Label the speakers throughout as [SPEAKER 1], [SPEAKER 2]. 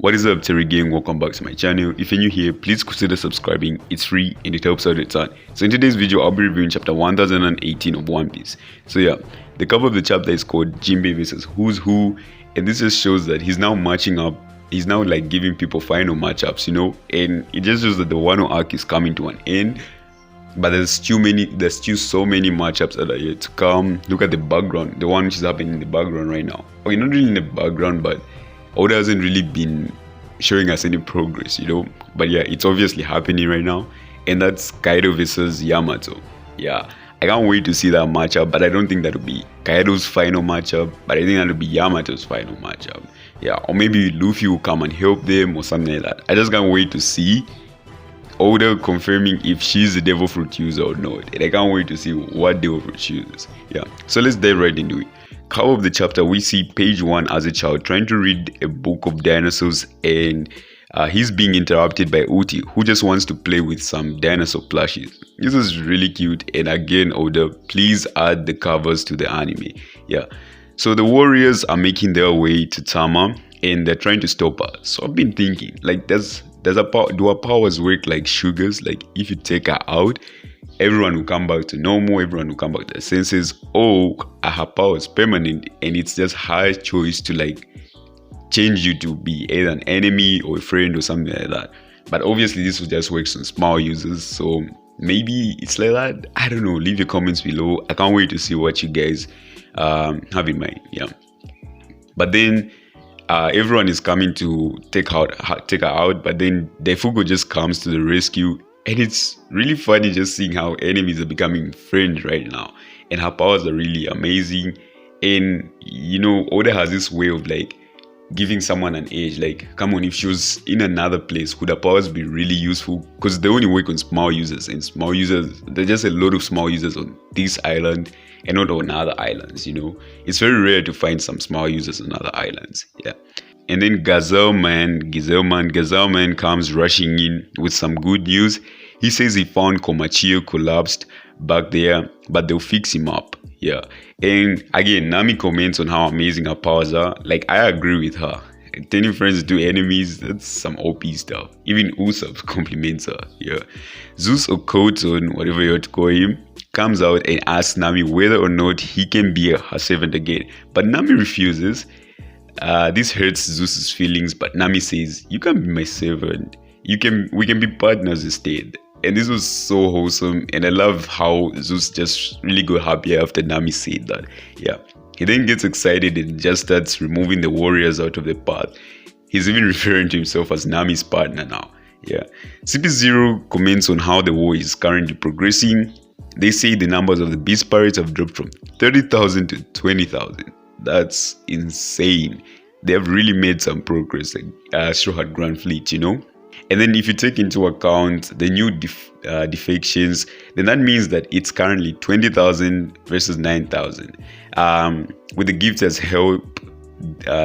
[SPEAKER 1] What is up, Terry Gang? Welcome back to my channel. If you're new here, please consider subscribing. It's free and it helps out a ton. So in today's video, I'll be reviewing chapter 1018 of One Piece. So yeah, the cover of the chapter is called Jinbei versus Who's Who, and this just shows that he's now matching up. He's now like giving people final matchups, and it just shows that the Wano arc is coming to an end. But there's still so many matchups that are yet to come. Look at the background, the one which is happening in the background right now. Okay, not really in the background, but Oda hasn't really been showing us any progress, But yeah, it's obviously happening right now, and that's Kaido versus Yamato. Yeah, I can't wait to see that matchup, but I don't think that'll be Kaido's final matchup, but I think that'll be Yamato's final matchup. Yeah, or maybe Luffy will come and help them or something like that. I just can't wait to see Oda confirming if she's a devil fruit user or not, and I can't wait to see what devil fruit uses. Yeah, so let's dive right into it. Cover of the chapter, we see page 1 as a child trying to read a book of dinosaurs, and he's being interrupted by Uti, who just wants to play with some dinosaur plushies. This is really cute, and again, Oda, please add the covers to the anime. Yeah, so the warriors are making their way to Tama, and they're trying to stop her. So I've been thinking, like, do our powers work like sugars? Like, if you take her out, everyone will come back to normal, everyone will come back to their senses, or are her powers permanent and it's just her choice to like change you to be either an enemy or a friend or something like that. But obviously this will just work on small users, so maybe it's like that. I don't know, leave your comments below. I can't wait to see what you guys have in mind. Yeah, but then everyone is coming to take her out, but then Defugo just comes to the rescue. And it's really funny just seeing how enemies are becoming friends right now. And her powers are really amazing. And, Oda has this way of like giving someone an edge. Like, come on, if she was in another place, would her powers be really useful? Because they only work on small users. And small users, there's just a lot of small users on this island and not on other islands, It's very rare to find some small users on other islands. Yeah. And then Gazelle Man comes rushing in with some good news. He says he found Komachio collapsed back there, but they'll fix him up. Yeah. And again, Nami comments on how amazing her powers are. Like, I agree with her. Turning friends to enemies, that's some OP stuff. Even Usopp compliments her. Yeah. Zeus or Koton, whatever you want to call him, comes out and asks Nami whether or not he can be her servant again. But Nami refuses. This hurts Zeus's feelings, but Nami says, "You can be my servant. We can be partners instead." And this was so wholesome, and I love how Zeus just really got happy after Nami said that. Yeah, he then gets excited and just starts removing the warriors out of the path. He's even referring to himself as Nami's partner now. Yeah, CP0 comments on how the war is currently progressing. They say the numbers of the beast pirates have dropped from 30,000 to 20,000. That's insane. They have really made some progress, like Straw Hat Grand Fleet, And then if you take into account the new defections, then that means that it's currently 20,000 versus 9,000. With the gifts as help,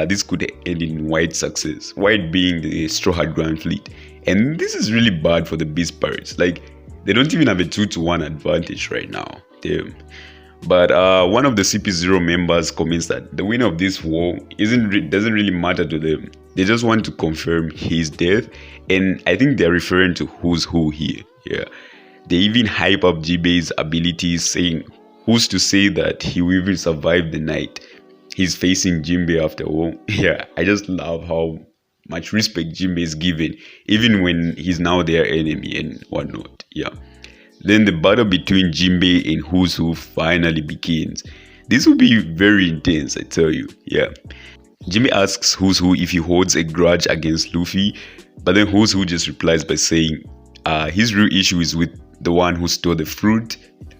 [SPEAKER 1] this could end in White success. White being the Straw Hat Grand Fleet. And this is really bad for the Beast Pirates. Like, they don't even have a 2-to-1 advantage right now. Damn. But one of the CP0 members comments that the winner of this war doesn't really matter to them. They just want to confirm his death, and I think they're referring to Who's Who here. Yeah, they even hype up Jinbei's abilities, saying who's to say that he will even survive the night he's facing Jinbei after all. Yeah, I just love how much respect Jinbei is given, even when he's now their enemy and whatnot. Yeah. Then the battle between Jinbei and Who's Who finally begins. This will be very intense, I tell you. Yeah. Jinbei asks Who's Who if he holds a grudge against Luffy, but then Who's Who just replies by saying his real issue is with the one who stole the fruit,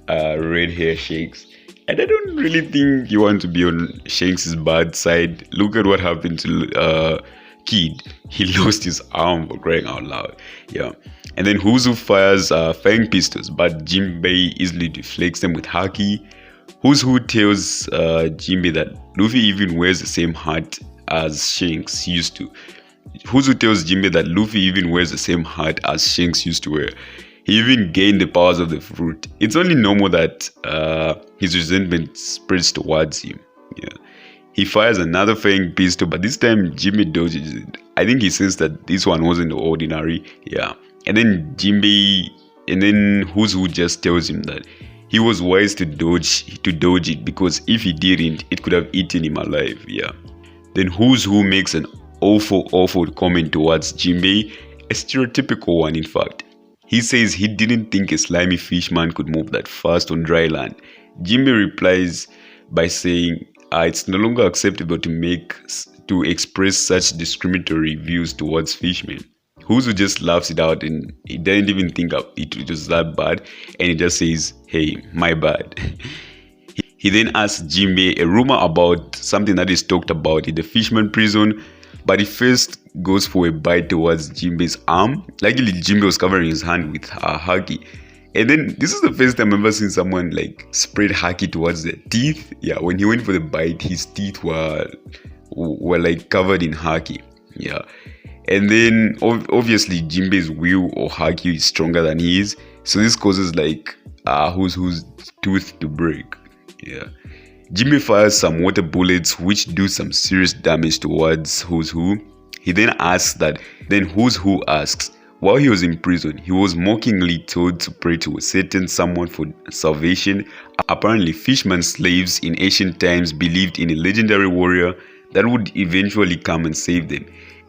[SPEAKER 1] red hair Shanks. And I don't really think you want to be on Shanks' bad side. Look at what happened to Kid. He lost his arm, for crying out loud. Yeah. And then Who's Who fires fang pistols, but Jinbei easily deflects them with haki. Who's Who tells Jinbei that Luffy even wears the same hat as Shanks used to. Who's Who tells Jinbei that Luffy even wears the same hat as Shanks used to wear. He even gained the powers of the fruit. It's only normal that his resentment spreads towards him. Yeah. He fires another flying pistol, but this time Jimmy dodges it. I think he says that this one wasn't ordinary. Yeah. And then Who's Who just tells him that he was wise to dodge it, because if he didn't, it could have eaten him alive. Yeah. Then Who's Who makes an awful comment towards Jinbei, a stereotypical one in fact. He says he didn't think a slimy fishman could move that fast on dry land. Jinbei replies by saying it's no longer acceptable to express such discriminatory views towards fishmen. Who's Who just laughs it out, and he didn't even think it was that bad, and he just says, "Hey, my bad." He then asks Jinbei a rumor about something that is talked about in the fisherman prison, but he first goes for a bite towards Jinbei's arm. Luckily, Jinbei was covering his hand with haki. And then this is the first time I've ever seen someone like spread haki towards the teeth. Yeah, when he went for the bite, his teeth were like covered in haki. Yeah. And then obviously Jinbei's will or haki is stronger than his, so this causes like who's tooth to break. Yeah. Jinbei fires some water bullets which do some serious damage towards Who's Who. He then Who's Who asks, while he was in prison, he was mockingly told to pray to a certain someone for salvation. Apparently, fishermen slaves in ancient times believed in a legendary warrior that would eventually come and save them.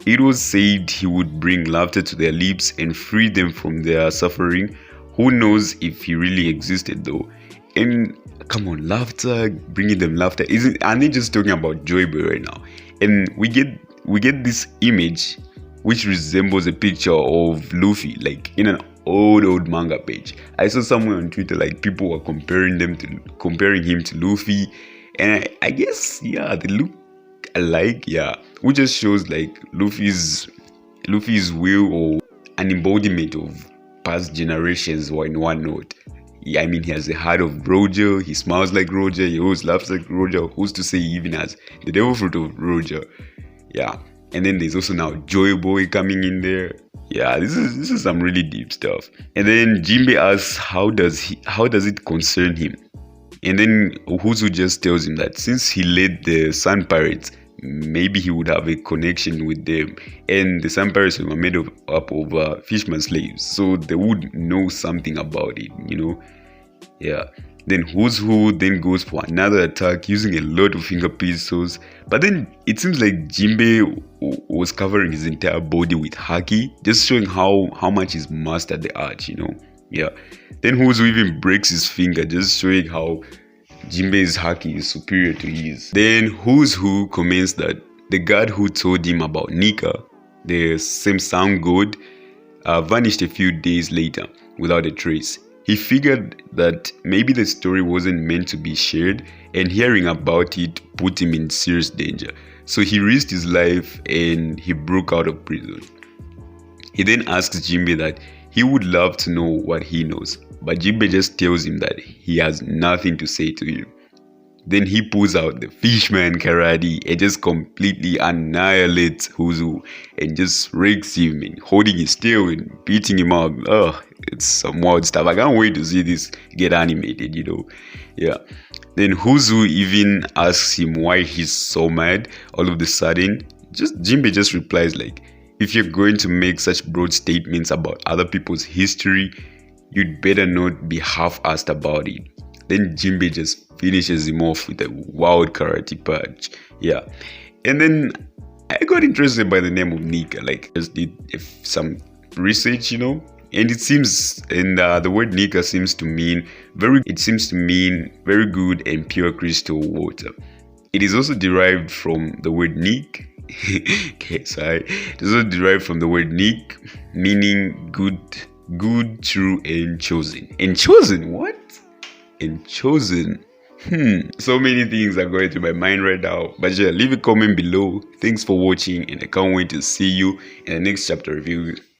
[SPEAKER 1] It was said he would bring laughter to their lips and free them from their suffering. Who knows if he really existed though? And come on, laughter, bringing them laughter. Aren't they just talking about Joy Boy right now? And we get this image which resembles a picture of Luffy, like in an old manga page. I saw somewhere on Twitter like people were comparing him to Luffy, and I guess yeah, they look alike. Yeah, which just shows like Luffy's will, or an embodiment of past generations were in one note. Yeah, I mean, he has the heart of Roger, he smiles like Roger, he always laughs like Roger. Who's to say he even has the devil fruit of Roger? Yeah. And then there's also now Joy Boy coming in there. Yeah, this is some really deep stuff. And then Jinbei asks how does it concern him? And then Who's Who just tells him that since he led the Sun Pirates, maybe he would have a connection with them. And the Sun Pirates were made up of fishermen slaves, so they would know something about it, you know? Yeah. Then Who's Who then goes for another attack using a lot of finger pistols. But then it seems like Jinbei was covering his entire body with haki, just showing how much he's mastered the art, you know? Yeah. Then Who's Who even breaks his finger, just showing how Jinbei's haki is superior to his. Then Who's Who comments that the guard who told him about Nika, the same sound god, vanished a few days later without a trace. He figured that maybe the story wasn't meant to be shared, and hearing about it put him in serious danger. So he risked his life and he broke out of prison. He then asks Jinbei that he would love to know what he knows, but Jinbei just tells him that he has nothing to say to him. Then he pulls out the fishman karate and just completely annihilates Who's Who and just rakes him and holding his tail and beating him up. Oh, it's some wild stuff. I can't wait to see this get animated, you know. Yeah. Then Who's Who even asks him why he's so mad all of a sudden. Jinbei just replies like, if you're going to make such broad statements about other people's history, you'd better not be half-assed about it. Then Jinbei just finishes him off with a wild karate punch. Yeah. And then I got interested by the name of Nika. Like, just did some research, you know. And it seems, and the word Nika seems to mean very good and pure crystal water. It is also derived from the word Nik. Okay, sorry. It is also derived from the word Nik, meaning good, true, and chosen. And chosen, what? And chosen. So many things are going through my mind right now. But yeah, leave a comment below. Thanks for watching, and I can't wait to see you in the next chapter review.